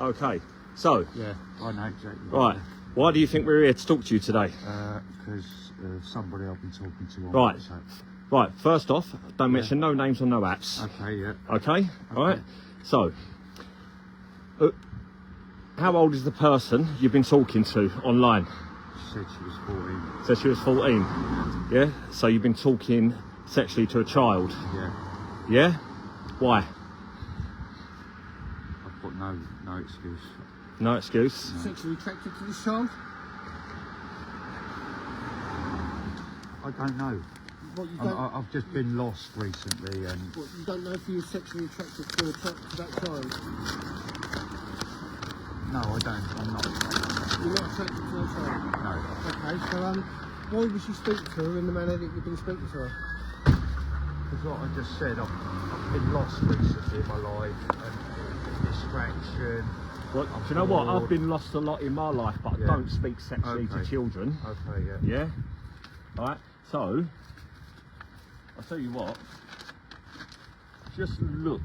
Okay. So. Yeah, I know exactly. Right. Why do you think we're here to talk to you today? Because somebody I've been talking to on Right. WhatsApp. Right. First off, don't mention no names or no apps. Okay, yeah. Okay. All right. So. How old is the person you've been talking to online? She said she was 14. Said she was 14. Yeah. So you've been talking sexually to a child. Yeah. Yeah. Why? I've got no excuse. No excuse. No. Sexually attracted to this child? I don't know. What, you don't, I've just been lost recently, and what, you don't know if you're sexually attracted to that child? no, I don't. I'm not. You're not attracted to that child? No. Okay, so why would you speak to her in the manner that you've been speaking to her? Because what I just said, I've been lost recently in my life, and distraction. Well, do you know what? I've been lost a lot in my life, but I don't speak sexually to children. Okay, yeah. Yeah? Alright, so, I'll tell you what, just look.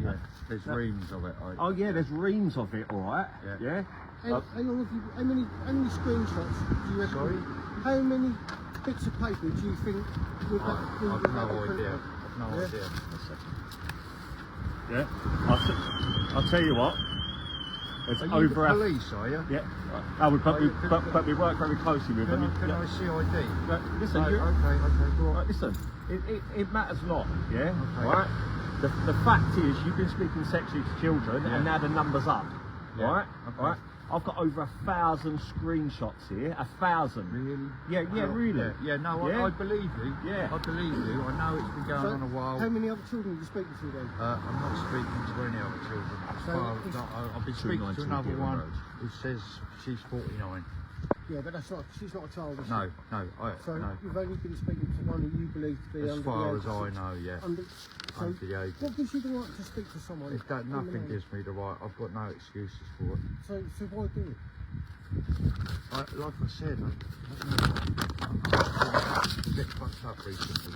Yeah, there's reams of it. Oh yeah, there's reams of it, alright? Yeah. How many screenshots do you reckon? Sorry? How many bits of paper do you think would that I've no idea. I've no idea. Yeah? I'll tell you what. It's Are you over the police, are you? Yeah. But we work very closely with them. Can I see ID? Listen, okay, go on. Listen, it matters not, yeah? Okay. Right? The fact is, you've been speaking sexually to children, and now the number's up, right? Okay. Right? I've got over 1,000 screenshots here, 1,000. Really? Yeah, really. Yeah, no, Yeah? I believe you. Yeah. I believe you. I know it's been going on a while. How many other children are you speaking to then? I'm not speaking to any other children. I've been speaking to another one who says she's 49. Yeah, but she's not a child, is she? No. So no. you've only been speaking to one who you believe to be As under far the as age of I six. know, yeah. So Under the age. what gives you the right to speak to someone? Nothing gives me the right. I've got no excuses for it. So why do it? Like I said, I'm a bit fucked up recently.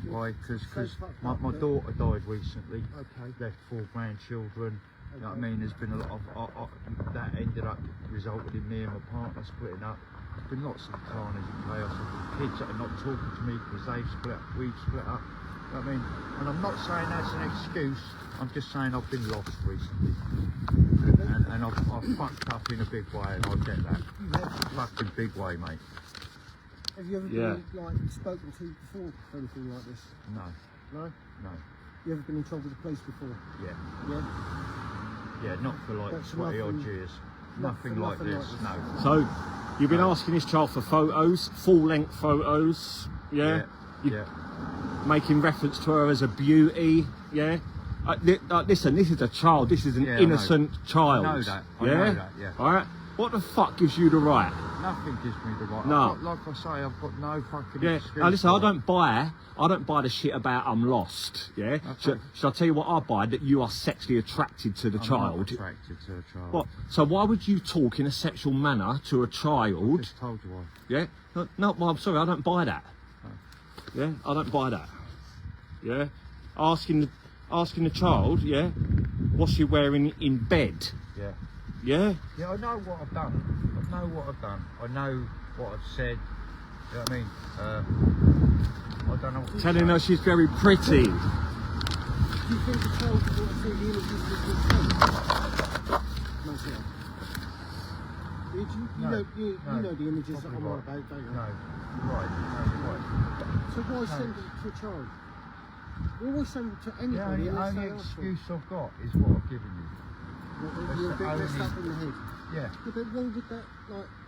Why? Because my daughter died recently. Okay. Left 4 grandchildren. You know what I mean? There's been a lot of that ended up resulted in me and my partner splitting up. There's been lots of carnage and chaos. I've got kids that are not talking to me because they've split up, we've split up. You know what I mean? And I'm not saying that's an excuse. I'm just saying I've been lost recently. And I've fucked up in a big way, and I get that. Fucking big way, mate. Have you ever been spoken to before for anything like this? No. No? No. You ever been in trouble with the police before? Yeah. Yeah? Yeah, not for like 20 odd years. Nothing like this, no. So, you've been asking this child for photos, full-length photos, yeah? Yeah. Making reference to her as a beauty, yeah? Listen, this is a child, this is an innocent child. I know that, I know that, yeah. Alright? What the fuck gives you the right? Nothing gives me the right. No. Like I say, I've got no fucking excuse. Now listen, I don't buy the shit about I'm lost, yeah? Okay. Shall I tell you what I buy? That you are sexually attracted to the child. Not attracted to a child. What? So why would you talk in a sexual manner to a child? I just told you why. Yeah? No, well, I'm sorry, I don't buy that. No. Yeah? I don't buy that. Yeah? Asking the child, yeah, what's she wearing in bed? Yeah. Yeah? Yeah, I know what I've done. I know what I've said. You know what I mean? I don't know what Telling her she's very pretty. Do you think the child would want to see the images of his face? No, sir. You know the images that I'm on about, don't you? No, you're right. So why send it to a child? We always send it to anybody. The only excuse I've got is what I've given you. You're a bit messed up in the head. Yeah. But why would that,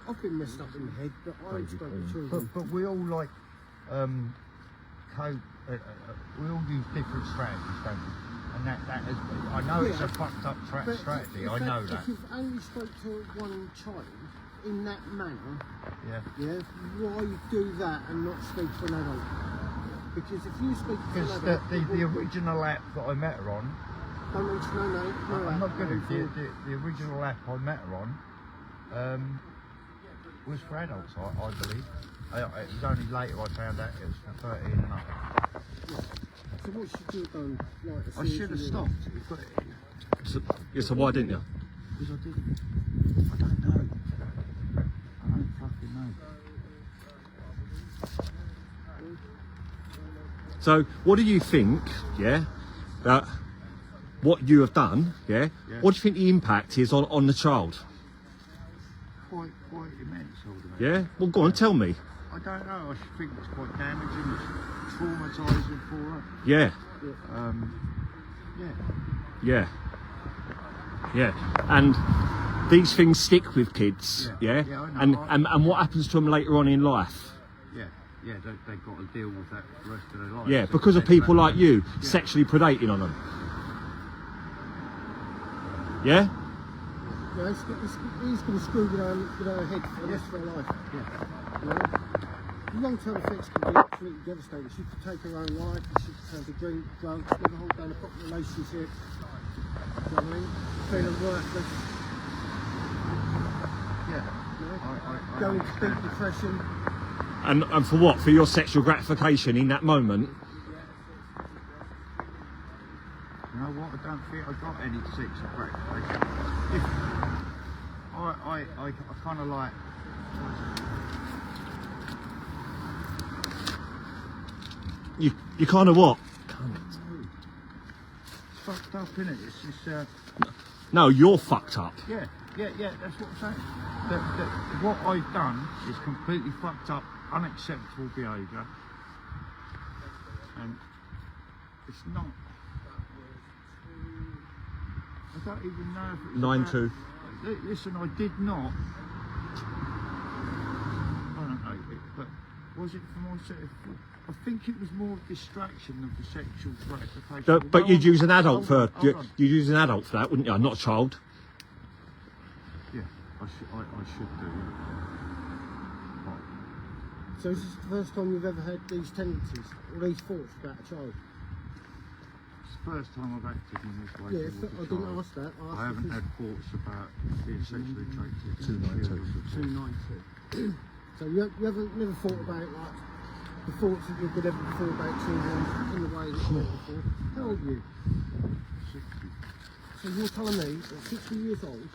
I've been messed up in the head, but I ain't spoken to children. But we all we all use different strategies, don't we? And that is, I know it's a fucked up strategy, I know that. If you've only spoke to one child in that manner, why do that and not speak to an adult? Because if you speak to an adult... Because the original app that I met her on, don't mention no name. I'm not going to. The original app I met her on was for adults, I believe. It was only later I found out it was for 13 and up. So what should you have done? I should have stopped. Yeah, so why didn't you? Because I didn't. I don't know. I don't fucking know. So what do you think, yeah, that what you have done, yeah, Yeah. what do you think the impact is on the child? Quite immense, I would imagine. Yeah? Well, go on, tell me. I don't know. I think it's quite damaging. It's traumatising for her. Yeah. Yeah. Yeah. Yeah. And these things stick with kids, yeah? Yeah, I know. And what happens to them later on in life? Yeah, they've got to deal with that for the rest of their life. Yeah, So because of they- people like you Yeah. sexually predating on them. Yeah? Yeah, he's going to screw with our head for the rest of our life. Yeah. You know? The long-term effects can be absolutely devastating. She could take her own life, she could turn to drink, drugs, never hold down a proper relationship. Do you know what I mean? Feeling worthless. Yeah. You know? I Go into understand deep that. depression. And for what? For your sexual gratification in that moment? You know what? I don't think I got any sexual gratification. I kind of like. You kind of what? It's fucked up, innit? It's just. No, you're fucked up. Yeah, that's what I'm saying. What I've done is completely fucked up, unacceptable behaviour. And it's not. I don't even know if it was 9-2. Listen, I did not. I don't know, but was it for my sexual? I think it was more distraction than for sexual gratification. But you'd use an adult for hold on. you'd use an adult for that, wouldn't you? Not a child. Yeah, I should do. Right. So is this the first time you've ever had these tendencies or these thoughts about a child? It's the first time I've acted in this way. Yeah, towards a I didn't child. ask that. I haven't had thoughts about being sexually attracted to 292. children before. 292. So you haven't never thought about like the thoughts that you could ever thought about children in the way that you were before. How old are you? 60. So you're telling me at 60 years old,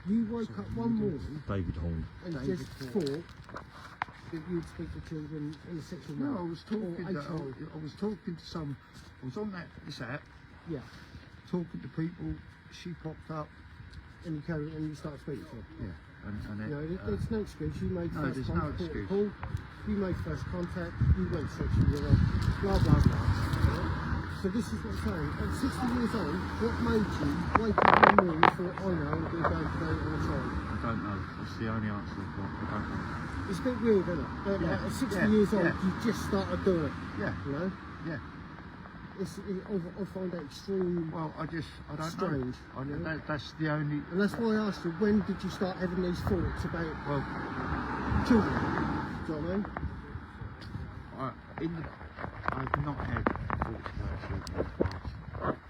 you woke up one morning David Horne. and just thought that you'd speak to children in a sexual manner? No, I was talking. Or a child? I was talking to some. I was on this app, Yeah. talking to people. She popped up. And you start speaking to them. Yeah, and You know, it, there's no excuse. You made no, first there's no contact. excuse. Call, you made first contact. You went sexual with her. Blah blah blah. Yeah? So this is what I'm saying. At 60 years old, what made you wake up one morning and thought, I know, I'm going to go and date on a child? I don't know. That's the only answer I've got. I don't know. It's a bit weird, isn't it? Yeah, At 60 yeah, years old, yeah. you just started doing it. Yeah, You know, yeah. I find that extreme. Well, I don't Strange, know. That's the only. And that's why I asked you, when did you start having these thoughts about Well, children? Do you know what I mean? I've not had thoughts about children.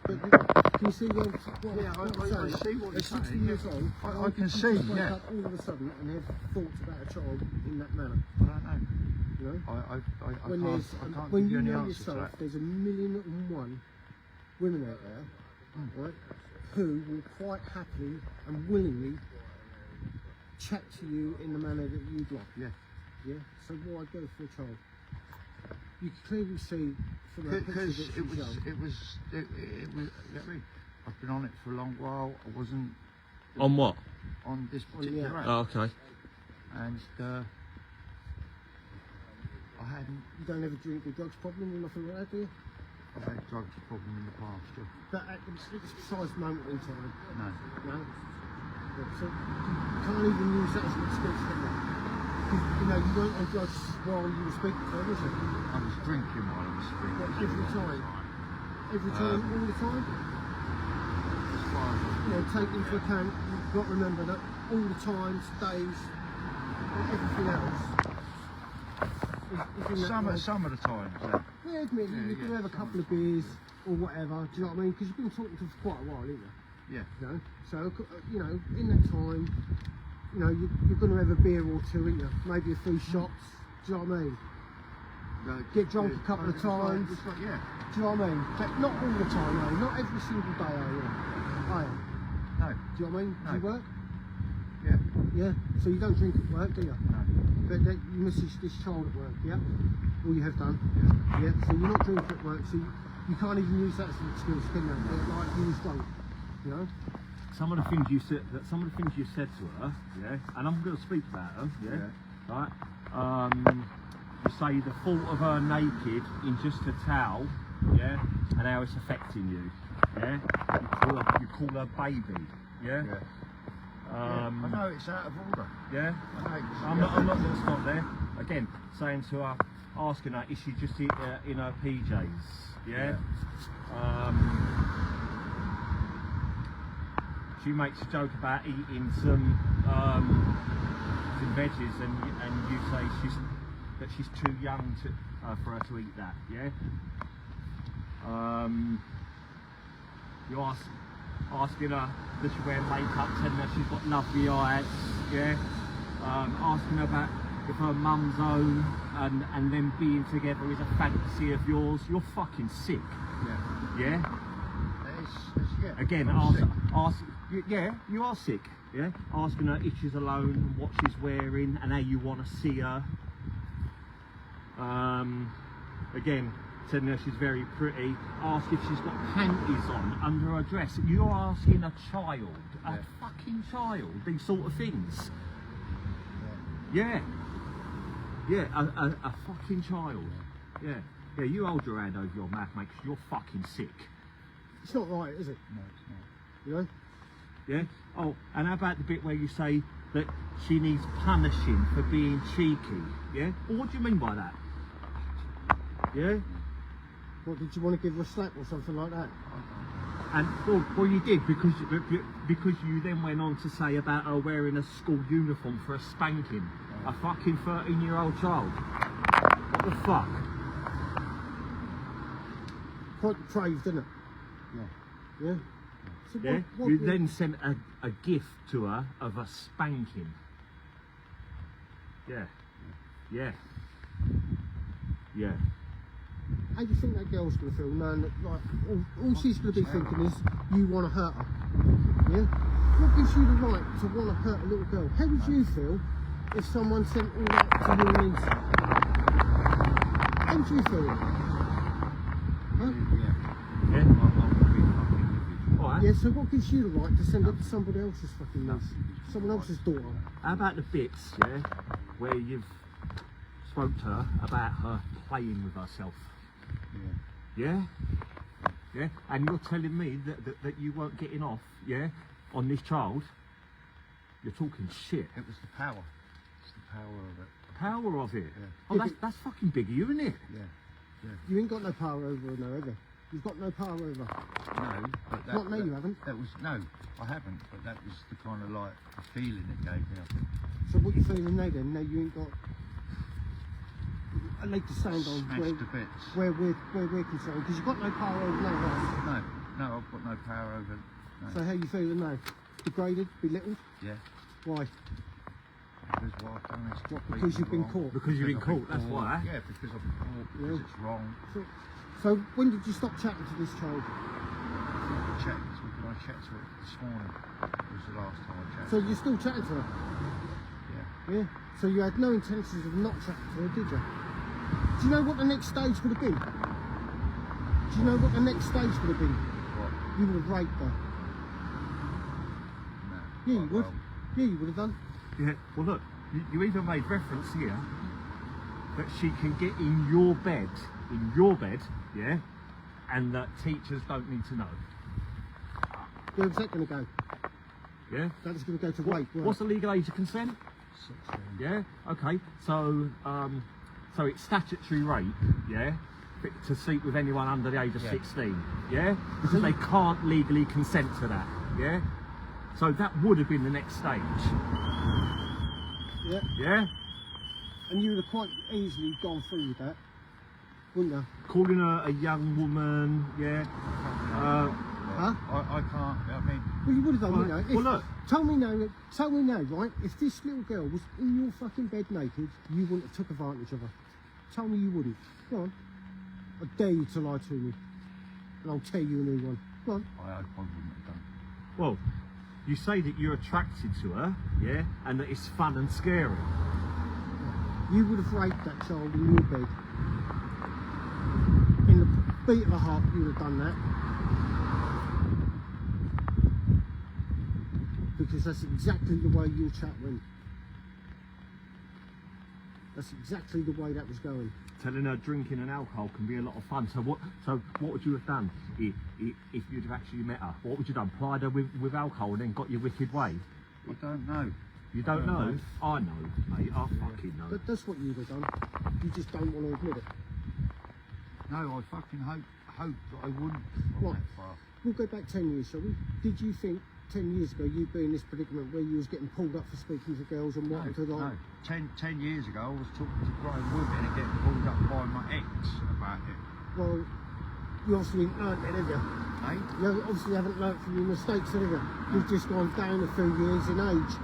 But can you see what Yeah, I'm I saying? see what you're At 60 saying, years yeah. old, I why can did see, you just wake yeah. up all of a sudden and have thoughts about a child in that manner? I don't know. You know? I When can't when give you you any know answer to yourself, that. there's 1,000,001 women out there, right, who will quite happily and willingly chat to you in the manner that you'd like. Yeah. Yeah. So why go for a child? You can clearly see from that picture Because that it was. she's young. You know what I mean? I've been on it for a long while. I wasn't On what? on this Oh, yeah. particular app, Oh, okay. and I hadn't. You don't ever drink the drugs problem or nothing like that, do you? I've had drugs problem in the past. Yeah. But at the precise moment in time, No. no. Yeah, so you can't even use that as an excuse, can you? 'Cause, you know, you weren't on drugs while you were speaking to her, was it? I was drinking while I was speaking. What, every time? Every time, all the time? As far as You know, take into account, you've got to remember that all the times, days, and everything else. Is in that way. some of the times. Yeah. Yeah, admit Yeah, you can yeah, have a couple of beers or whatever, do you know what I mean? Because you've been talking to her for quite a while, haven't you? Yeah. You know? So, you know, in that time, you know, you're going to have a beer or two, ain't you? Maybe a few shots, do you know what I mean? Get drunk a couple of times. It's like, yeah. Do you know what I mean? But not all the time, no. Not every single day, are you? I am. No. Do you know what I mean? No. Do you work? Yeah. Yeah. So you don't drink at work, do you? No. But you message this child at work, yeah? Or you have done? Yeah. Yeah. So you're not drinking at work, so you can't even use that as an excuse, can you? Like you was drunk, you know? Some of the things you said, to her, yeah, and I'm going to speak about her, yeah, right. You say the thought of her naked in just a towel, yeah, and how it's affecting you, yeah. You call her baby, yeah. Yeah. I know it's out of order. Yeah. I know it's, I'm not going to stop there. Again, saying to her, asking her, is she just in her PJs? Yeah. She makes a joke about eating some veggies, and you say that she's too young for her to eat that. Yeah. You asking her, does she wear makeup, telling her she's got lovely eyes, yeah? Asking her about if her mum's home and them being together is a fantasy of yours. You're fucking sick. Yeah. Yeah? Yeah. Again, yeah, you are sick, yeah? Asking her if she's alone and what she's wearing and how you want to see her. Again, telling her she's very pretty, ask if she's got panties on under her dress. You're asking a child, a fucking child, these sort of things. Yeah. Yeah, a fucking child. Yeah. Yeah, you hold your hand over your mouth, mate, 'cause you're fucking sick. It's not right, is it? No, it's not. You know? Yeah? Oh, and how about the bit where you say that she needs punishing for being cheeky? Yeah? Well, what do you mean by that? Yeah? What, did you want to give her a slap or something like that? And well, you did because you then went on to say about her wearing a school uniform for a spanking, a fucking 13-year-old child. What the fuck? Quite depraved, isn't it? Yeah. Yeah. So Yeah. what You then sent a gift to her of a spanking. Yeah. Yeah. Yeah. How do you think that girl's going to feel knowing that, like, all she's going to be thinking is you want to hurt her? Yeah? What gives you the right to want to hurt a little girl? How would you feel if someone sent all that to your niece? How would you feel? Huh? Yeah. Alright. Yeah, so what gives you the right to send it to somebody else's fucking niece? Someone else's daughter? How about the bits, yeah, where you've spoke to her about her playing with herself? Yeah? Yeah? And you're telling me that you weren't getting off, yeah, on this child? You're talking shit. It was the power. It's the power of it. Power of it? Yeah. Oh, that's fucking big of you, isn't it? Yeah. You ain't got no power over her, have you? You've got no power over her. No, but that, Not me, you haven't. That was no, I haven't. But that was the kind of like feeling it gave me. I think. So what you feeling now then? Now you ain't got a leg to stand on Smashed to bits. where we're concerned, because you've got no power over no right. No, I've got no power over. No. So how you feeling now? Degraded, belittled? Yeah. Why? Because what I've done is What, because you've been wrong. caught? Because you've been I've caught, that's why. Yeah, because I've been caught, because Yeah. it's wrong. So when did you stop chatting to this child? I checked to it this morning. It was the last time I checked. So you're still chatting to her? Yeah. Yeah. So you had no intentions of not chatting to her, did you? Do you know what the next stage would have been? Do you know what the next stage would have been? What? You would have raped her. No. Yeah, you would. Well, Yeah, you would have done. Yeah. Well, look, you even made reference here that she can get in your bed, yeah, and that teachers don't need to know. Where was that going to go? Yeah. That was going to go to rape. What's the legal age of consent? 16. Yeah. Okay. So, so it's statutory rape. Yeah. To sleep with anyone under the age of 16. Yeah. Because they can't legally consent to that. Yeah. So that would have been the next stage. Yeah. Yeah. And you would have quite easily gone through with that, wouldn't you? Calling her a young woman. Yeah. Huh? I can't. I mean, Well, you would have done, you know. If, Well, look. Tell me now, right? If this little girl was in your fucking bed naked, you wouldn't have took advantage of her. Tell me you wouldn't. Go on. I dare you to lie to me, and I'll tell you a new one. Go on. I wouldn't have done. Well, You say that you're attracted to her, yeah, and that it's fun and scary. You would have raped that child in your bed. In the beat of a heart, you would have done that. Because that's exactly the way your chat went. That's exactly the way that was going. Telling her drinking and alcohol can be a lot of fun. So what would you have done if you'd have actually met her? What would you have done? Plied her with alcohol and then got your wicked way? I don't know. You don't know? I know, mate. I fucking know. But that's what you'd have done. You just don't want to admit it. No, I fucking hope that I wouldn't. Right. We'll go back 10 years, shall we? Did you think 10 years ago you'd be in this predicament where you was getting pulled up for speaking to girls and wanting to like... No. 10 years ago I was talking to grown women and getting pulled up by my ex about it. Well, you obviously didn't learn it, have you? Eh? You obviously haven't learnt from your mistakes, have you? You've just gone down a few years in age.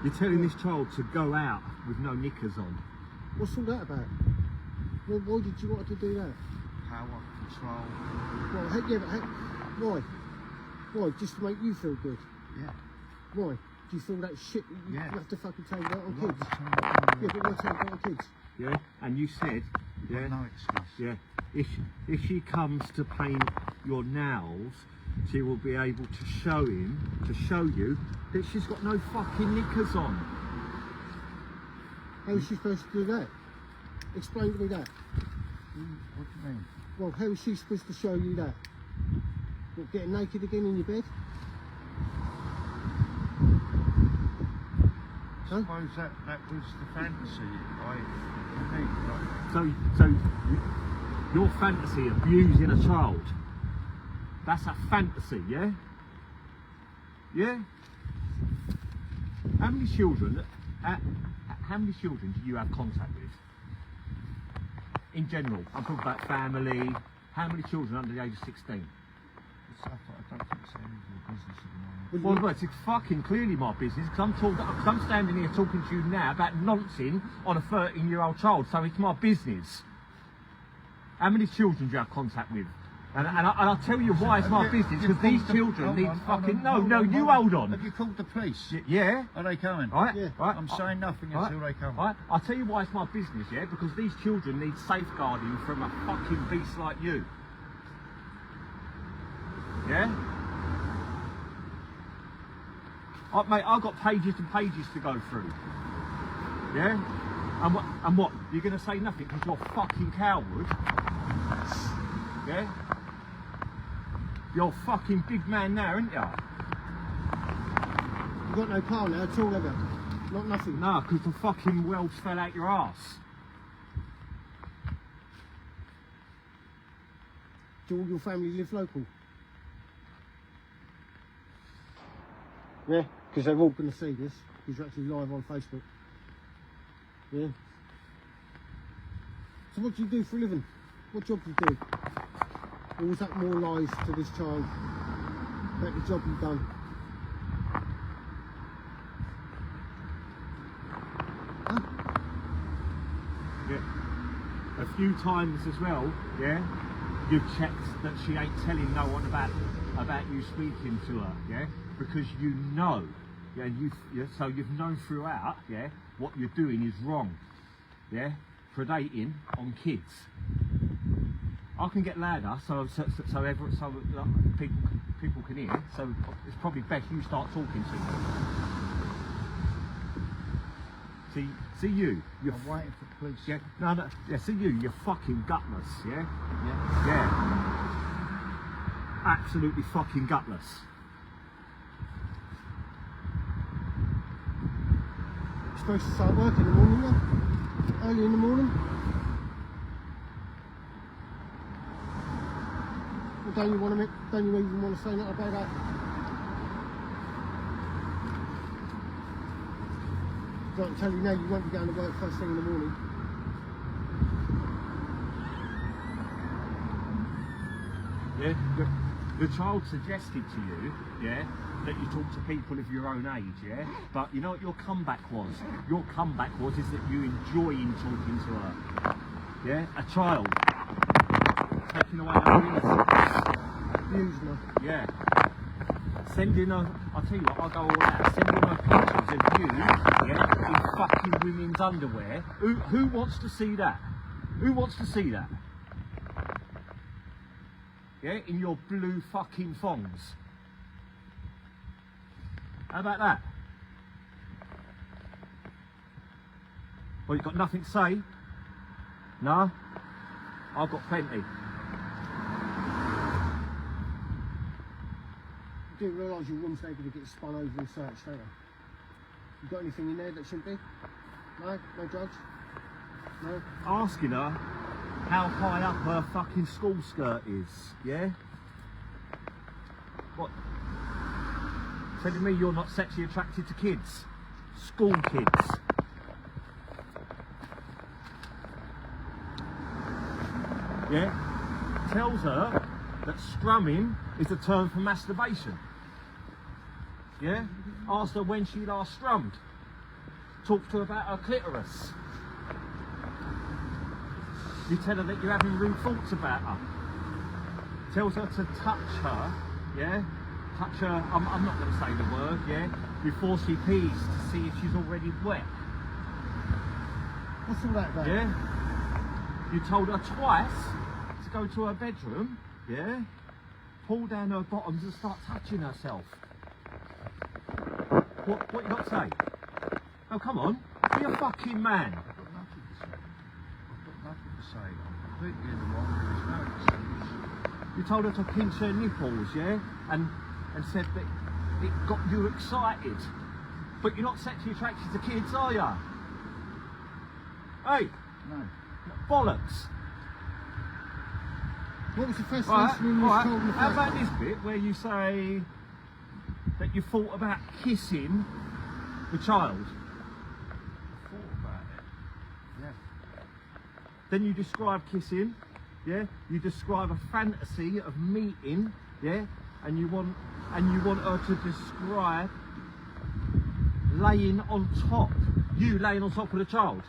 You're telling this child to go out with no knickers on. What's all that about? Well, why did you want to do that? Power, control. Well, yeah, but why? Why? Just to make you feel good? Yeah. Why? Do you feel that shit that you have to fucking take out on kids? Yeah, Yeah, but why take out on kids? Yeah, and you said, yeah, no excuse. yeah, if she comes to paint your nails, she will be able to show you that she's got no fucking knickers on. How is she supposed to do that? Explain to me that. What do you mean? Well, how is she supposed to show you that? What, getting naked again in your bed? I suppose that was the fantasy. So your fantasy abusing a child, that's a fantasy, yeah? Yeah? How many children do you have contact with? In general, I'm talking about family. How many children under the age of 16? I don't think it's any of your business at the moment. Well, it's fucking clearly my business because I'm standing here talking to you now about nonsense on a 13-year-old child, so it's my business. How many children do you have contact with? And I'll tell you why it's my business, because these children need fucking... You hold on. Have you called the police? Yeah. Are they coming? Right, Yeah. right. I'm saying nothing until they come. Right, I'll tell you why it's my business, yeah? Because these children need safeguarding from a fucking beast like you. Yeah? Mate, I've got pages and pages to go through. Yeah? And what? You're going to say nothing because you're a fucking coward? Yeah? You're a fucking big man now, aren't you? You've got no power now at all, have you? Not nothing. No, because the fucking welds fell out your ass. Do all your family live local? Yeah, because they're all going to see this, because you're actually live on Facebook. Yeah. So what do you do for a living? What job do you do? Or was that more lies to this child about the job you've done? Huh? Yeah. A few times as well, yeah, you've checked that she ain't telling no one about you speaking to her, yeah, because you know, yeah, so you've known throughout, yeah, what you're doing is wrong, yeah, predating on kids. I can get louder, so people can hear. So it's probably best you start talking to me. See you. You're I'm waiting for the police. Yeah, no. Yeah, see you. You're fucking gutless. Yeah. Yeah. Yeah. Absolutely fucking gutless. You're supposed to start work in the morning, yeah? Early in the morning? Well, don't you even want to say nothing about that? I can tell you now, you won't be going to work first thing in the morning. Yeah. The child suggested to you, yeah, that you talk to people of your own age, yeah? But you know what your comeback was? Your comeback was is that you enjoying talking to her. Yeah? A child. Taking away her innocence. Abusing her. Yeah. Sending her, I'll tell you what, I'll go all out. Sending her pictures of you, yeah, in fucking women's underwear. Who wants to see that? Who wants to see that? Yeah, in your blue fucking thongs. How about that? Well, you got nothing to say? No? I've got plenty. You didn't realise your room's never going to get spun over and searched, do you? You got anything in there that shouldn't be? No? No drugs? No? Asking her how high up her fucking school skirt is, yeah? What? Telling me you're not sexually attracted to kids? School kids? Yeah? Tells her that strumming is a term for masturbation. Yeah? Asked her when she last strummed. Talked to her about her clitoris. You tell her that you're having rude thoughts about her. Tells her to touch her, yeah? Touch her, I'm not going to say the word, yeah? Before she pees to see if she's already wet. What's all that about? Yeah? You told her twice to go to her bedroom, yeah? Pull down her bottoms and start touching herself. What you got to say? Oh, come on, be a fucking man. I've got nothing to say. I've got nothing to say. I'm completely in the wrong. There's no excuse. You told her to pinch her nipples, yeah? And said that it got you excited. But you're not sexually attracted to kids, are ya? Hey, No. bollocks. What was the first Right, incident you right. told in the How first about place? this bit where you say that you thought about kissing the child? I thought about it. Yeah. Then you describe kissing, yeah? You describe a fantasy of meeting, yeah? And you want her to describe laying on top. You laying on top of the child.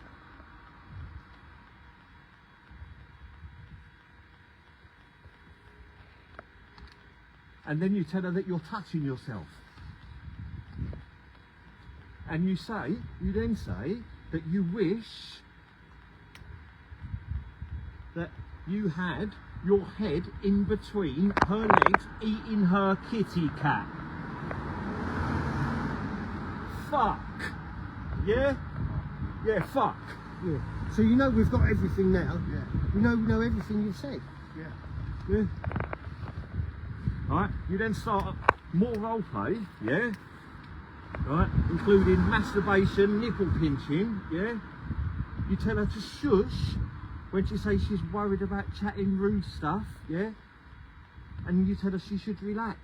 And then you tell her that you're touching yourself. And you then say that you wish that you had your head in between her legs eating her kitty cat. Fuck. Yeah? Yeah, fuck. Yeah. So you know we've got everything now. Yeah. We know everything you've said. Yeah. Yeah. Right, you then start more role play, yeah? Right, including masturbation, nipple pinching, yeah? You tell her to shush when she says she's worried about chatting rude stuff, yeah? And you tell her she should relax.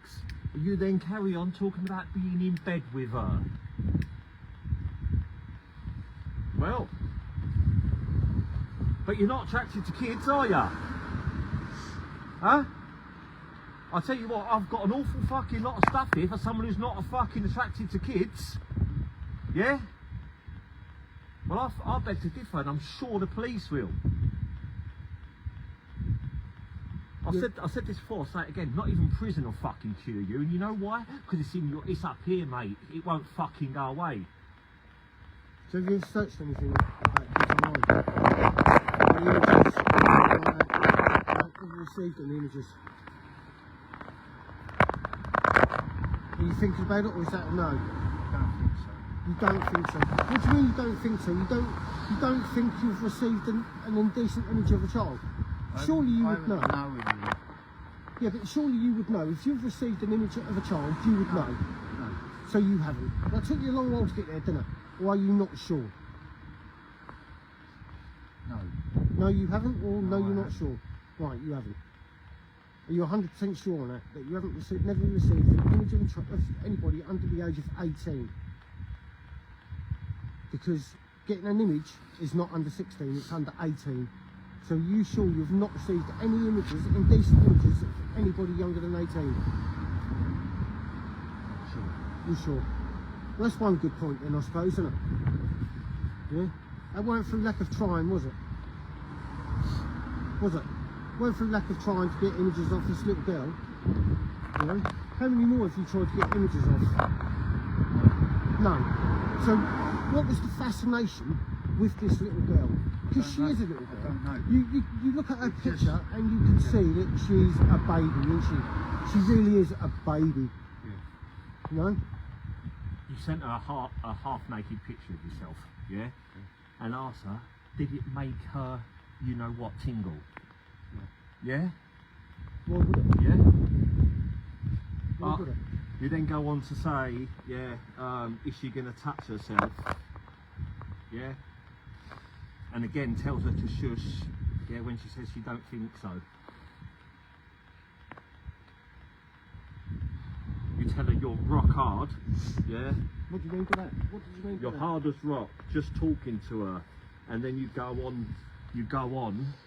You then carry on talking about being in bed with her. Well, but you're not attracted to kids, are ya? Huh? I'll tell you what, I've got an awful fucking lot of stuff here for someone who's not fucking attracted to kids. Yeah? Well, I beg to differ, and I'm sure the police will. I said this before, I'll say it again, not even prison will fucking cure you, and you know why? Because it's up here, mate. It won't fucking go away. So have you ever searched anything about kids online? Any images? Have you received any images? Are you thinking about it, or is that a no? Don't think so. You don't think so? What do you mean you don't think so? You don't think you've received an indecent image of a child? Surely you would know. Yeah, but surely you would know. If you've received an image of a child, you would know. No. So you haven't. That took you a long while to get there, didn't it? Or are you not sure? No. No, you haven't, or no, No, you're I not haven't. sure? Right, you haven't. Are you 100% sure on that? That you haven't received, never received an image of anybody under the age of 18? Because getting an image is not under 16, it's under 18. So you sure you've not received any images, indecent images, of anybody younger than 18? Sure. You sure? Well, that's one good point then, I suppose, isn't it? Yeah? That weren't through lack of trying, was it? Was it? Weren't through lack of trying to get images of this little girl. You know? How many more have you tried to get images of? None. So, what was the fascination with this little girl? Because she is a little girl. I don't know. You look at her picture and you can see that she's a baby, isn't she? She really is a baby. Yeah. You know? You sent her a half naked picture of yourself, yeah? And asked her, did it make her, you know what, tingle? Yeah? Why would it? Yeah? Why would it? You then go on to say, yeah, is she going to touch herself? Yeah? And again tells her to shush, yeah, when she says she don't think so. You tell her you're rock hard, yeah? What do you mean by that? What did you mean by You're that? hard as rock, just talking to her, and then you go on,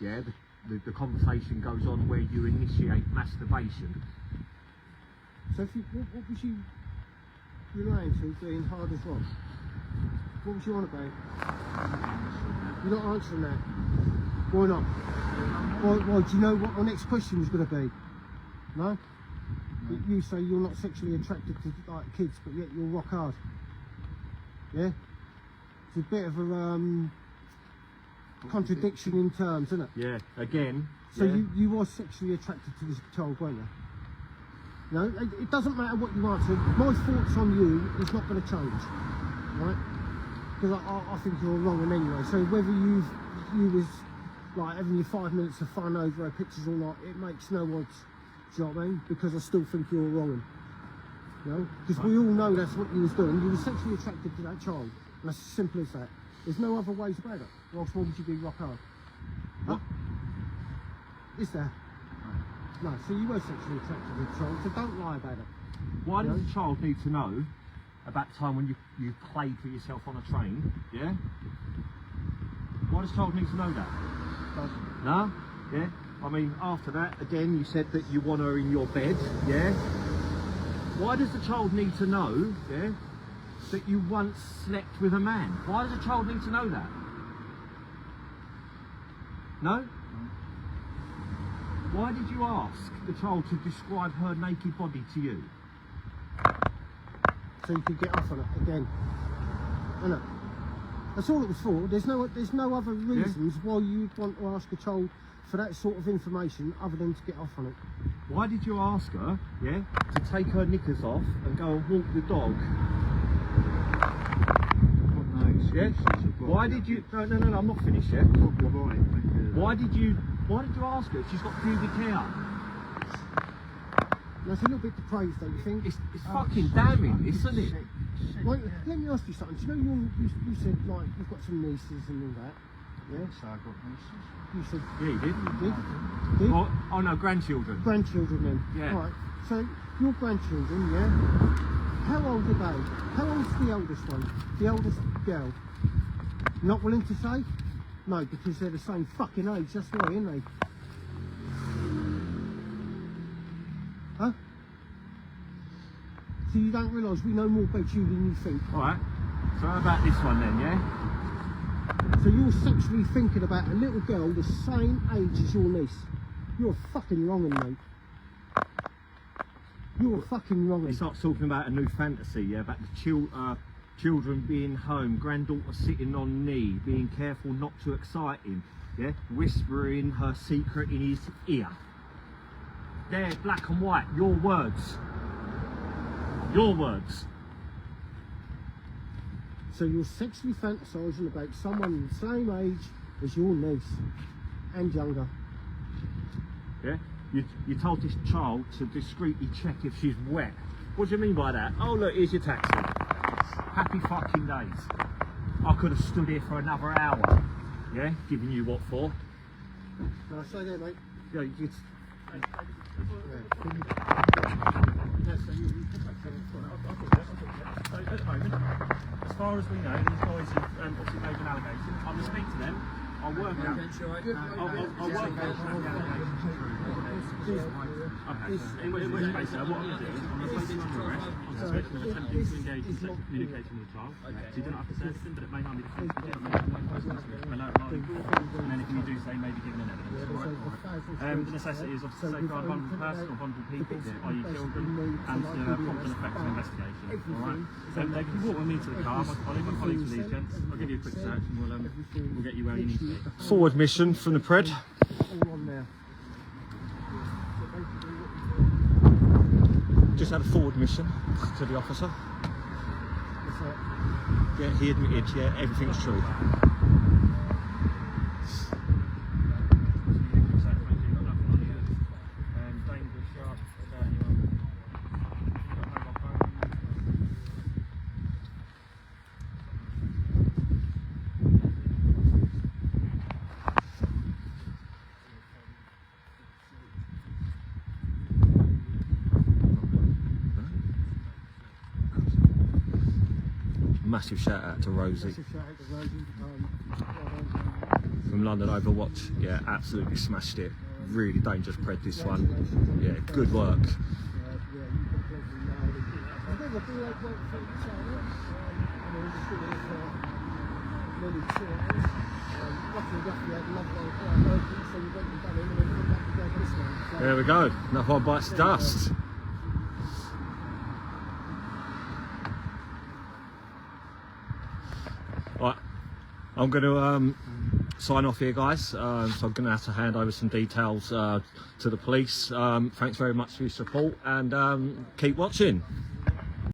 yeah, the conversation goes on where you initiate masturbation. So if you, what was you relating to being hard as rock? What was you on about? You're not answering that. Why not? Why, do you know what my next question was going to be? No? That you say you're not sexually attracted to like kids, but yet you're rock hard. Yeah? It's a bit of a contradiction in terms, isn't it? Yeah, again. So yeah. you were sexually attracted to this child, weren't you? No, it doesn't matter what you answer. My thoughts on you is not going to change, right? Because I think you're wrong in anyway. So whether you was like having your 5 minutes of fun over her pictures or not, it makes no odds. Do you know what I mean? Because I still think you're wrong. You know? Because we all know that's what you was doing. You were sexually attracted to that child. And that's as simple as that. There's no other ways about it. Or else why would you be rock hard? Huh? Is there? No, so you were sexually attracted to the child, so don't lie about it. Why does the child need to know about the time when you played for yourself on a train? Yeah? Why does the child need to know that? No? Yeah? I mean, after that, again, you said that you want her in your bed, yeah? Why does the child need to know, yeah, that you once slept with a man? Why does the child need to know that? No? Why did you ask the child to describe her naked body to you? So you could get off on it again. Isn't it? That's all it was for. There's no other reasons why you'd want to ask a child for that sort of information other than to get off on it. Why did you ask her, yeah, to take her knickers off and go and walk the dog? Yeah? Why did you? No, I'm not finished yet. Why did you ask her if she's got pubic hair? That's a little bit depraved, don't you think? It's fucking damning, isn't it? Like, let me ask you something. Do you know you said like you've got some nieces and all that? Yeah. So I got nieces. You said Yeah, you did. you did. Did? Oh no, grandchildren. Grandchildren then. Yeah. Right. So your grandchildren, yeah. How old are they? How old's the eldest one? The eldest girl. Not willing to say? No, because they're the same fucking age. That's why, aren't they? Huh? So you don't realise we know more about you than you think. Alright. So how about this one then, yeah? So you're sexually thinking about a little girl the same age as your niece. You're fucking wrong, mate. You're fucking wrong. He starts talking about a new fantasy, yeah, about the children being home, granddaughter sitting on knee, being careful not to excite him, yeah, whispering her secret in his ear. There, black and white, your words. Your words. So you're sexually fantasising about someone the same age as your niece and younger. Yeah? You told this child to discreetly check if she's wet. What do you mean by that? Oh look, here's your taxi. Happy fucking days. I could have stood here for another hour. Yeah? Giving you what for? Can I say that, mate? Yeah, it's... So at the moment, as far as we know, these guys have obviously made an allegation. I'm going to speak to them. I'll work out. I'll work out the allegations. Okay, so in which case, what I'm going to do is I'm going to place you under arrest on suspicion of attempting to engage in sexual communication with a child. So you don't have to say anything, but it may harm your defence. You don't make one person and then if you do say, maybe giving an evidence. Alright. The necessity is obviously to safeguard vulnerable person or vulnerable people, i.e. children, and to prompt and effective investigation. Alright. If you walk with me to the car, I'll leave my colleagues with these gents. I'll give you a quick search and we'll get you where you need to be. Forward mission from the pred. All on there. Just had a forward mission to the officer. What's that? Yeah, he admitted, yeah, everything's true. Massive shout out to Rosie Massive shout out to Rosie. from London Overwatch. Yeah, absolutely smashed it. Really dangerous pred this one. Yeah, good work. Yeah, you completely nailed it. I think the like work for each other. I mean, just doing it for nearly 2 hours. Roughly had love like working, so you went and done it and then come back and go for this one. So, There we go. Another one bites the dust. Right, I'm going to sign off here, guys. So I'm going to have to hand over some details to the police. Thanks very much for your support, and keep watching.